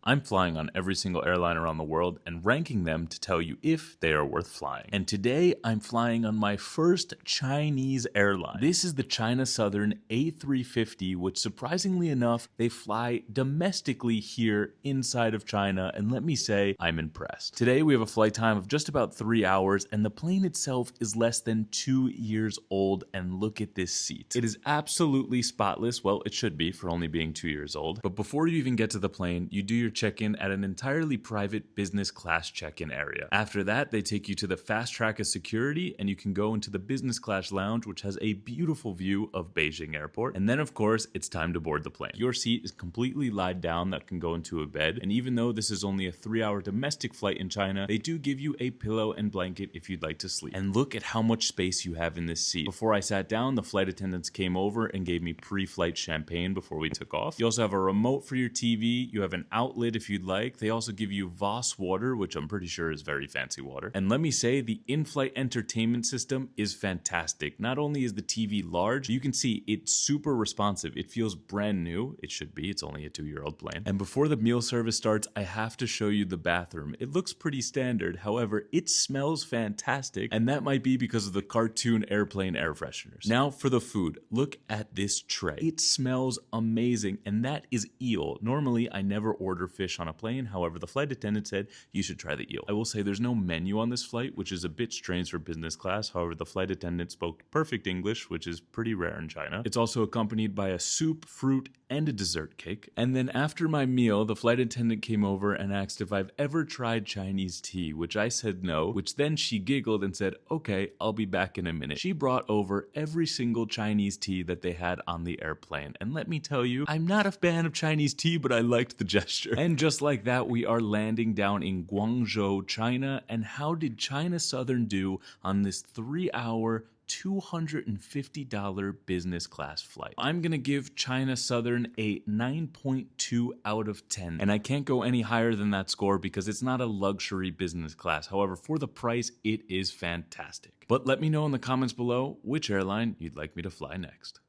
I'm flying on every single airline around the world and ranking them to tell you if they are worth flying. And today I'm flying on my first Chinese airline. This is the China Southern A350, which surprisingly enough, they fly domestically here inside of China. And let me say, I'm impressed. Today we have a flight time of just about 3 hours and the plane itself is less than 2 years old. And look at this seat. It is absolutely spotless. Well, it should be for only being 2 years old. But before you even get to the plane, you do your check-in at an entirely private business class check-in area. After that, they take you to the fast track of security and you can go into the business class lounge, which has a beautiful view of Beijing Airport. And then of course, it's time to board the plane. Your seat is completely lied down that can go into a bed. And even though this is only a 3-hour domestic flight in China, they do give you a pillow and blanket if you'd like to sleep. And look at how much space you have in this seat. Before I sat down, the flight attendants came over and gave me pre-flight champagne before we took off. You also have a remote for your TV. You have an outlet if you'd like. They also give you Voss water, which I'm pretty sure is very fancy water. And let me say, the in-flight entertainment system is fantastic. Not only is the TV large, you can see it's super responsive. It feels brand new. It should be. It's only a 2-year-old plane. And before the meal service starts, I have to show you the bathroom. It looks pretty standard. However, it smells fantastic. And that might be because of the cartoon airplane air fresheners. Now for the food. Look at this tray. It smells amazing. And that is eel. Normally, I never order fish on a plane. However, the flight attendant said you should try the eel. I will say there's no menu on this flight, which is a bit strange for business class. However, the flight attendant spoke perfect English, which is pretty rare in China. It's also accompanied by a soup, fruit, and a dessert cake. And then after my meal, the flight attendant came over and asked if I've ever tried Chinese tea, which I said no, which then she giggled and said, okay, I'll be back in a minute. She brought over every single Chinese tea that they had on the airplane. And let me tell you, I'm not a fan of Chinese tea, but I liked the gesture. And just like that, we are landing down in Guangzhou, China. And how did China Southern do on this 3-hour, $250 business class flight? I'm gonna give China Southern a 9.2 out of 10. And I can't go any higher than that score because it's not a luxury business class. However, for the price, it is fantastic. But let me know in the comments below which airline you'd like me to fly next.